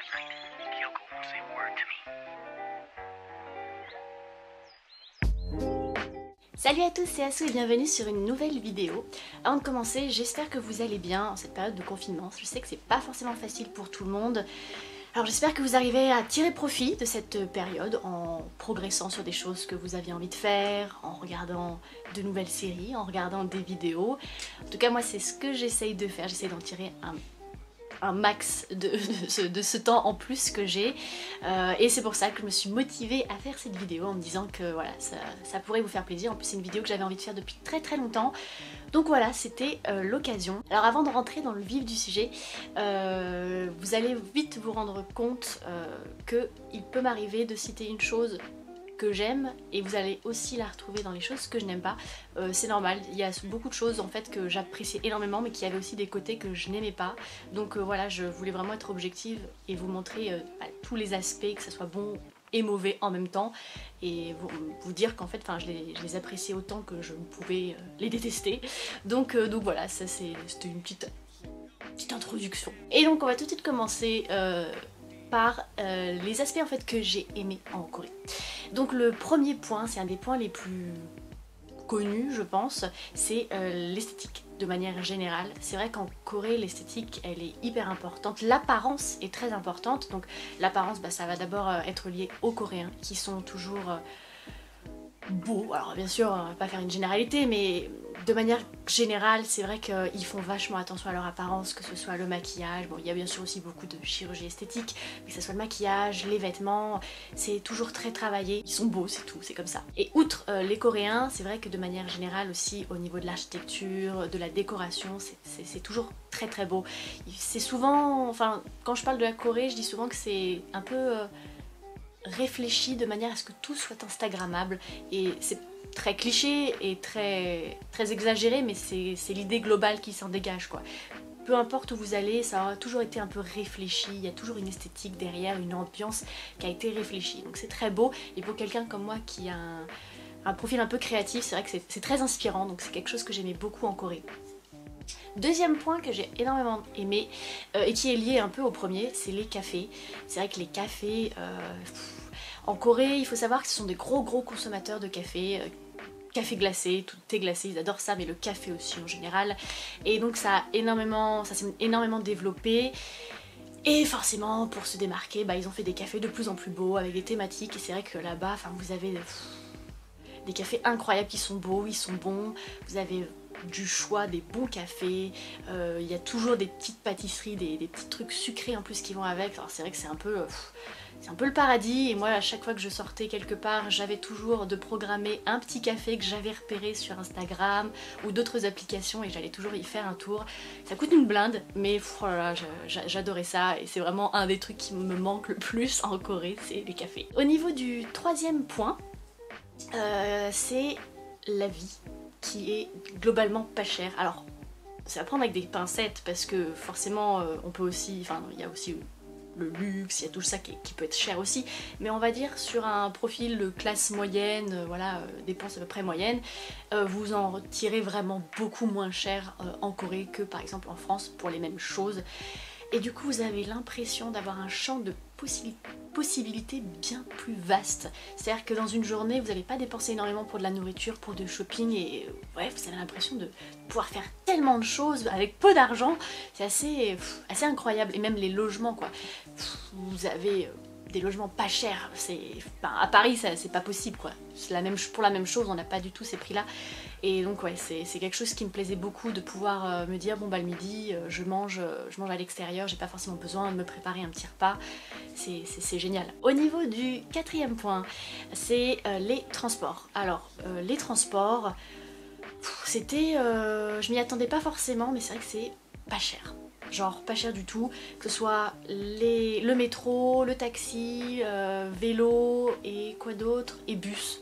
last night, Kyoko won't say a word to me. Salut à tous, c'est Asu et bienvenue sur une nouvelle vidéo. Avant de commencer, j'espère que vous allez bien en cette période de confinement. Je sais que c'est pas forcément facile pour tout le monde. Alors j'espère que vous arrivez à tirer profit de cette période en progressant sur des choses que vous aviez envie de faire, en regardant de nouvelles séries, en regardant des vidéos. En tout cas moi c'est ce que j'essaye de faire, j'essaye d'en tirer un max de ce temps en plus que j'ai et c'est pour ça que je me suis motivée à faire cette vidéo en me disant que voilà ça pourrait vous faire plaisir. En plus c'est une vidéo que j'avais envie de faire depuis très longtemps, donc voilà, c'était l'occasion. Alors avant de rentrer dans le vif du sujet, vous allez vite vous rendre compte qu'il peut m'arriver de citer une chose que j'aime et vous allez aussi la retrouver dans les choses que je n'aime pas. C'est normal, il y a beaucoup de choses en fait que j'appréciais énormément mais qui avaient aussi des côtés que je n'aimais pas. Donc voilà, je voulais vraiment être objective et vous montrer tous les aspects, que ce soit bon et mauvais en même temps, et vous dire qu'en fait je les appréciais autant que je pouvais les détester. Donc voilà, ça c'était une petite introduction. Et donc on va tout de suite commencer par les aspects en fait que j'ai aimé en Corée. Donc le premier point, c'est un des points les plus connus je pense, c'est l'esthétique de manière générale. C'est vrai qu'en Corée l'esthétique elle est hyper importante, l'apparence est très importante. Donc l'apparence ça va d'abord être lié aux Coréens qui sont toujours beaux. Alors bien sûr on va pas faire une généralité mais de manière générale c'est vrai qu'ils font vachement attention à leur apparence, que ce soit le maquillage, bon il y a bien sûr aussi beaucoup de chirurgie esthétique, mais que ce soit le maquillage, les vêtements, c'est toujours très travaillé, ils sont beaux, c'est tout, c'est comme ça. Et outre les Coréens, c'est vrai que de manière générale aussi au niveau de l'architecture, de la décoration, c'est toujours très beau. C'est souvent, enfin quand je parle de la Corée je dis souvent que c'est un peu réfléchi de manière à ce que tout soit instagrammable, et c'est très cliché et très exagéré mais c'est l'idée globale qui s'en dégage quoi. Peu importe où vous allez, ça aura toujours été un peu réfléchi, il y a toujours une esthétique derrière, une ambiance qui a été réfléchie, donc c'est très beau. Et pour quelqu'un comme moi qui a un profil un peu créatif, c'est vrai que c'est très inspirant, donc c'est quelque chose que j'aimais beaucoup en Corée. Deuxième point que j'ai énormément aimé et qui est lié un peu au premier, c'est les cafés. C'est vrai que les cafés, en Corée, il faut savoir que ce sont des gros consommateurs de café. Café glacé, tout thé glacé, ils adorent ça, mais le café aussi en général. Et donc ça s'est énormément développé. Et forcément, pour se démarquer, ils ont fait des cafés de plus en plus beaux, avec des thématiques. Et c'est vrai que là-bas, vous avez des cafés incroyables qui sont beaux, ils sont bons. Vous avez du choix, des bons cafés, il y a toujours des petites pâtisseries, des petits trucs sucrés en plus qui vont avec. Alors c'est vrai que c'est un peu le paradis, et moi à chaque fois que je sortais quelque part j'avais toujours de programmer un petit café que j'avais repéré sur Instagram ou d'autres applications et j'allais toujours y faire un tour. Ça coûte une blinde mais oh là là, j'adorais ça, et c'est vraiment un des trucs qui me manque le plus en Corée, c'est les cafés. Au niveau du troisième point, c'est la vie qui est globalement pas chère. Alors c'est à prendre avec des pincettes parce que forcément on peut aussi, il y a aussi le luxe, il y a tout ça qui peut être cher aussi, mais on va dire sur un profil de classe moyenne, voilà, dépenses à peu près moyennes, vous en retirez vraiment beaucoup moins cher en Corée que par exemple en France pour les mêmes choses. Et du coup vous avez l'impression d'avoir un champ de possibilités bien plus vaste. C'est-à-dire que dans une journée vous n'allez pas dépenser énormément pour de la nourriture, pour du shopping, et ouais, vous avez l'impression de pouvoir faire tellement de choses avec peu d'argent. C'est assez incroyable. Et même les logements quoi. Vous avez des logements pas chers. À Paris c'est pas possible quoi. Pour la même chose on n'a pas du tout ces prix là. Et donc ouais, c'est quelque chose qui me plaisait beaucoup, de pouvoir me dire bon le midi je mange à l'extérieur, j'ai pas forcément besoin de me préparer un petit repas, c'est génial. Au niveau du quatrième point, c'est les transports. Alors les transports, je m'y attendais pas forcément, mais c'est vrai que c'est pas cher. Genre pas cher du tout, que ce soit le métro, le taxi, vélo et quoi d'autre, et bus.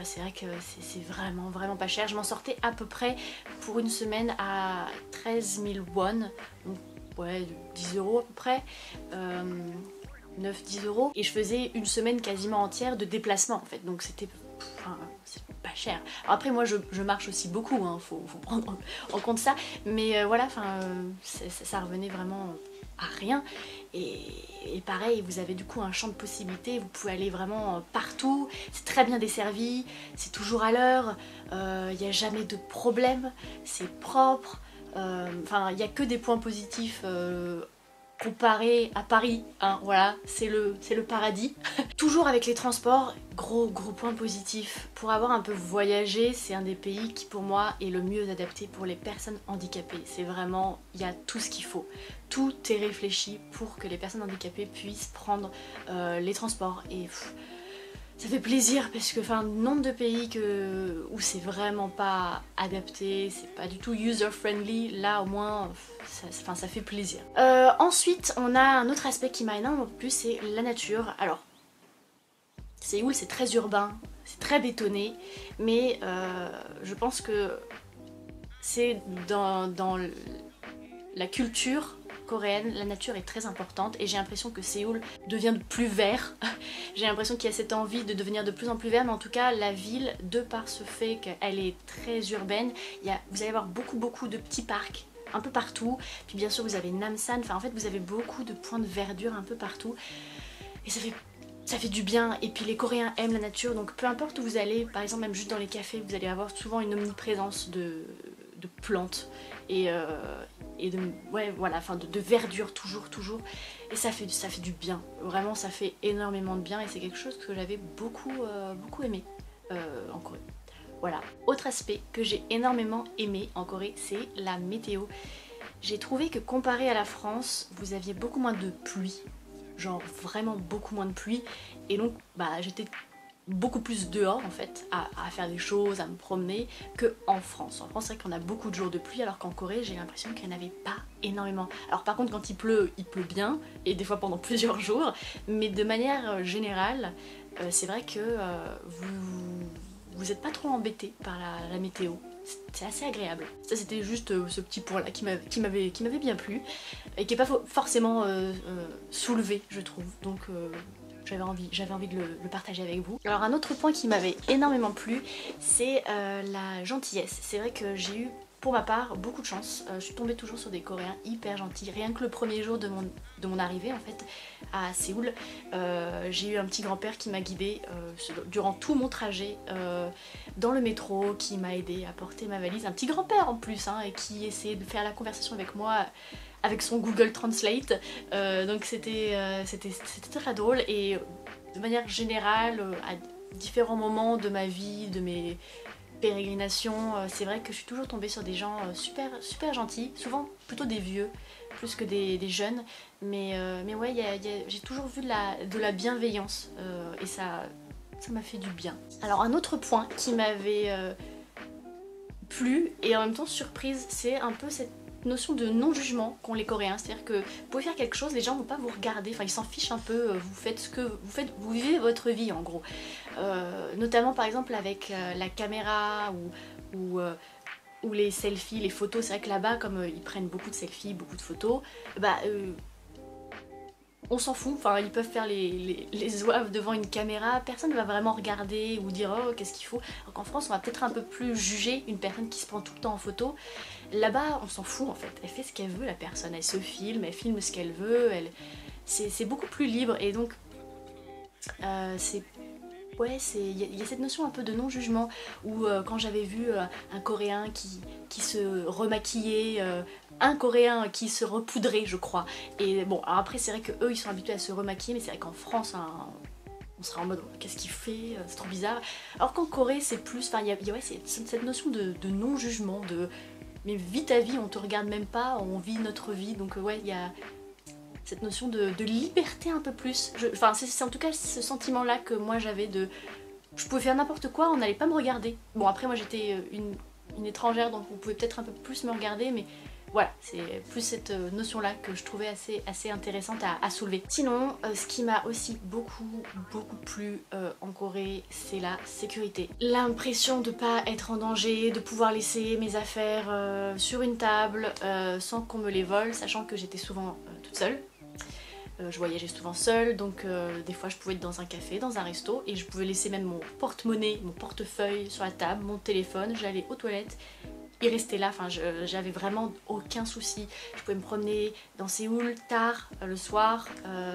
C'est vrai que c'est vraiment pas cher. Je m'en sortais à peu près pour une semaine à 13 000 won, donc ouais 10 € à peu près, 9-10 €, et je faisais une semaine quasiment entière de déplacement en fait, donc c'est pas pas cher. Alors après moi je marche aussi beaucoup, hein, faut prendre en compte ça, mais voilà, enfin ça revenait vraiment à rien. Et pareil, vous avez du coup un champ de possibilités, vous pouvez aller vraiment partout, c'est très bien desservi, c'est toujours à l'heure, il n'y a jamais de problème, c'est propre, enfin il n'y a que des points positifs comparé à Paris, hein, voilà, c'est le paradis. Toujours avec les transports, gros point positif. Pour avoir un peu voyagé, c'est un des pays qui pour moi est le mieux adapté pour les personnes handicapées. C'est vraiment, il y a tout ce qu'il faut. Tout est réfléchi pour que les personnes handicapées puissent prendre les transports. Et ça fait plaisir parce que nombre de pays où c'est vraiment pas adapté, c'est pas du tout user-friendly, là au moins ça fait plaisir. Ensuite on a un autre aspect qui m'a énormément plu, c'est la nature. Alors Séoul c'est très urbain, c'est très bétonné, mais je pense que c'est dans la culture coréenne, la nature est très importante et j'ai l'impression que Séoul devient plus vert. J'ai l'impression qu'il y a cette envie de devenir de plus en plus vert, mais en tout cas la ville, de par ce fait qu'elle est très urbaine, vous allez avoir beaucoup de petits parcs un peu partout, puis bien sûr vous avez Namsan, enfin en fait vous avez beaucoup de points de verdure un peu partout et ça fait du bien. Et puis les Coréens aiment la nature, donc peu importe où vous allez, par exemple même juste dans les cafés, vous allez avoir souvent une omniprésence de plantes et de verdure toujours, et ça fait du bien, vraiment ça fait énormément de bien et c'est quelque chose que j'avais beaucoup aimé en Corée. Voilà, autre aspect que j'ai énormément aimé en Corée, c'est la météo. J'ai trouvé que comparé à la France, vous aviez beaucoup moins de pluie, genre vraiment beaucoup moins de pluie, et donc j'étais beaucoup plus dehors en fait, à faire des choses, à me promener, que en France. En France c'est vrai qu'on a beaucoup de jours de pluie, alors qu'en Corée j'ai l'impression qu'il n'y en avait pas énormément. Alors par contre quand il pleut bien, et des fois pendant plusieurs jours, mais de manière générale, c'est vrai que vous n'êtes pas trop embêté par la météo. C'est assez agréable. Ça c'était juste ce petit point là qui m'avait bien plu, et qui n'est pas forcément soulevé je trouve, donc j'avais envie de le partager avec vous. Alors un autre point qui m'avait énormément plu, c'est la gentillesse. C'est vrai que j'ai eu pour ma part beaucoup de chance, je suis tombée toujours sur des Coréens hyper gentils. Rien que le premier jour de mon arrivée en fait à Séoul, j'ai eu un petit grand-père qui m'a guidée durant tout mon trajet dans le métro, qui m'a aidé à porter ma valise, un petit grand-père en plus, hein, et qui essayait de faire la conversation avec moi avec son Google Translate, donc c'était très drôle. Et de manière générale, à différents moments de ma vie, de mes pérégrinations, c'est vrai que je suis toujours tombée sur des gens super gentils, souvent plutôt des vieux, plus que des jeunes, mais ouais, j'ai toujours vu de la bienveillance, et ça m'a fait du bien. Alors un autre point qui m'avait plu et en même temps surprise, c'est un peu cette notion de non-jugement qu'ont les Coréens, c'est-à-dire que vous pouvez faire quelque chose, les gens vont pas vous regarder, enfin ils s'en fichent un peu, vous faites ce que vous faites, vous vivez votre vie en gros. Notamment par exemple avec la caméra ou les selfies, les photos, c'est vrai que là-bas comme ils prennent beaucoup de selfies, beaucoup de photos, on s'en fout, enfin ils peuvent faire les zouaves devant une caméra, personne ne va vraiment regarder ou dire oh qu'est-ce qu'il faut. Alors qu'en France on va peut-être un peu plus juger une personne qui se prend tout le temps en photo. Là-bas on s'en fout en fait, elle fait ce qu'elle veut la personne, elle se filme, elle filme ce qu'elle veut, c'est beaucoup plus libre et donc il y a cette notion un peu de non-jugement où quand j'avais vu un Coréen qui se remaquillait, un Coréen qui se repoudrait je crois, et bon alors après c'est vrai que eux ils sont habitués à se remaquiller, mais c'est vrai qu'en France hein, on sera en mode qu'est-ce qu'il fait, c'est trop bizarre, alors qu'en Corée c'est plus, enfin il y a cette notion de non-jugement, mais vis ta vie, on te regarde même pas, on vit notre vie, donc ouais il y a cette notion de liberté un peu plus. Enfin c'est en tout cas ce sentiment là que moi j'avais je pouvais faire n'importe quoi, on n'allait pas me regarder. Bon après moi j'étais une étrangère donc vous pouvez peut-être un peu plus me regarder, mais voilà, c'est plus cette notion là que je trouvais assez intéressante à soulever. Sinon ce qui m'a aussi beaucoup plu en Corée, c'est la sécurité. L'impression de pas être en danger, de pouvoir laisser mes affaires sur une table sans qu'on me les vole, sachant que j'étais souvent toute seule. Je voyageais souvent seule, donc des fois je pouvais être dans un café, dans un resto, et je pouvais laisser même mon porte-monnaie, mon portefeuille sur la table, mon téléphone, j'allais aux toilettes, il restait là, enfin j'avais vraiment aucun souci. Je pouvais me promener dans Séoul tard le soir,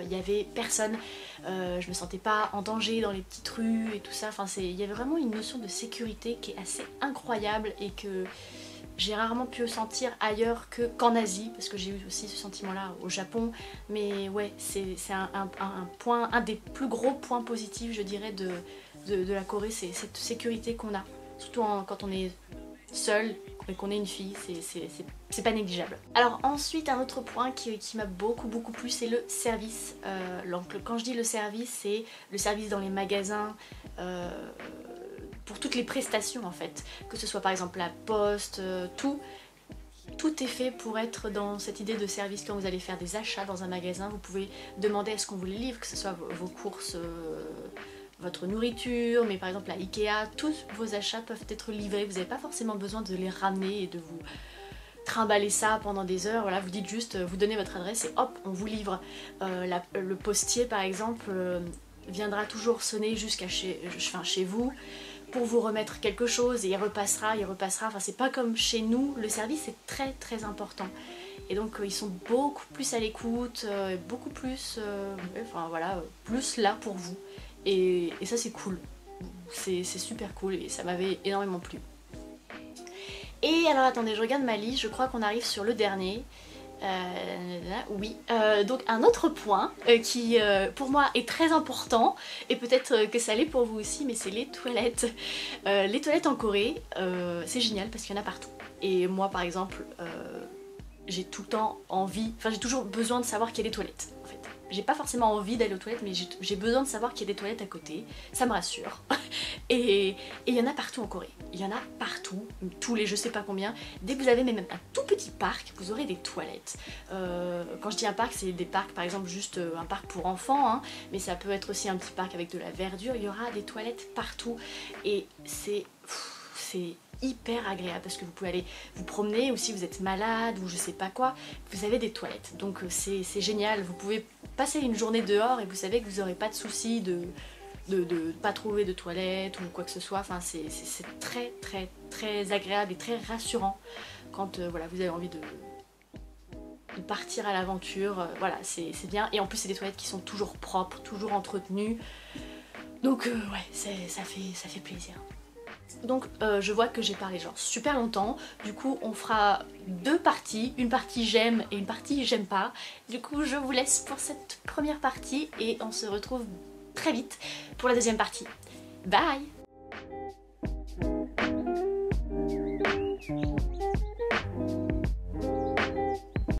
il y avait personne, je me sentais pas en danger dans les petites rues et tout ça, enfin il y avait vraiment une notion de sécurité qui est assez incroyable et que j'ai rarement pu sentir ailleurs qu'en Asie, parce que j'ai eu aussi ce sentiment-là au Japon, mais ouais, c'est un des plus gros points positifs, je dirais, de la Corée, c'est cette sécurité qu'on a, surtout quand on est seul et qu'on est une fille, c'est pas négligeable. Alors ensuite, un autre point qui m'a beaucoup plu, c'est le service. Donc, quand je dis le service, c'est le service dans les magasins, pour toutes les prestations en fait, que ce soit par exemple la poste, tout est fait pour être dans cette idée de service. Quand vous allez faire des achats dans un magasin, vous pouvez demander à ce qu'on vous les livre, que ce soit vos courses, votre nourriture, mais par exemple à Ikea, tous vos achats peuvent être livrés, vous n'avez pas forcément besoin de les ramener et de vous trimballer ça pendant des heures, voilà, vous dites juste, vous donnez votre adresse et hop, on vous livre. Le postier par exemple viendra toujours sonner jusqu'à chez vous pour vous remettre quelque chose et il repassera, enfin c'est pas comme chez nous, le service est très important. Et donc ils sont beaucoup plus à l'écoute, beaucoup plus, enfin voilà, plus là pour vous. Et ça c'est cool, c'est super cool et ça m'avait énormément plu. Et alors attendez, je regarde ma liste, je crois qu'on arrive sur le dernier. Oui, donc un autre point qui pour moi est très important, et peut-être que ça l'est pour vous aussi, mais c'est les toilettes. Les toilettes en Corée, c'est génial parce qu'il y en a partout. Et moi par exemple, j'ai tout le temps envie, enfin j'ai toujours besoin de savoir qu'il y a des toilettes en fait. J'ai pas forcément envie d'aller aux toilettes, mais j'ai besoin de savoir qu'il y a des toilettes à côté, ça me rassure. Et il y en a partout en Corée, il y en a partout, tous les je sais pas combien. Dès que vous avez même un tout petit parc, vous aurez des toilettes. Quand je dis un parc, c'est des parcs par exemple juste un parc pour enfants, hein, mais ça peut être aussi un petit parc avec de la verdure, il y aura des toilettes partout. Et c'est hyper agréable parce que vous pouvez aller vous promener, ou si vous êtes malade ou je sais pas quoi, vous avez des toilettes. Donc c'est génial, vous pouvez passer une journée dehors et vous savez que vous n'aurez pas de soucis de pas trouver de toilettes ou quoi que ce soit. Enfin c'est très agréable et très rassurant quand voilà, vous avez envie de partir à l'aventure, voilà, c'est bien. Et en plus c'est des toilettes qui sont toujours propres, toujours entretenues, donc ouais, ça fait plaisir. Donc je vois que j'ai parlé genre super longtemps, du coup on fera deux parties, une partie j'aime et une partie j'aime pas. Du coup je vous laisse pour cette première partie et on se retrouve très vite pour la deuxième partie. Bye!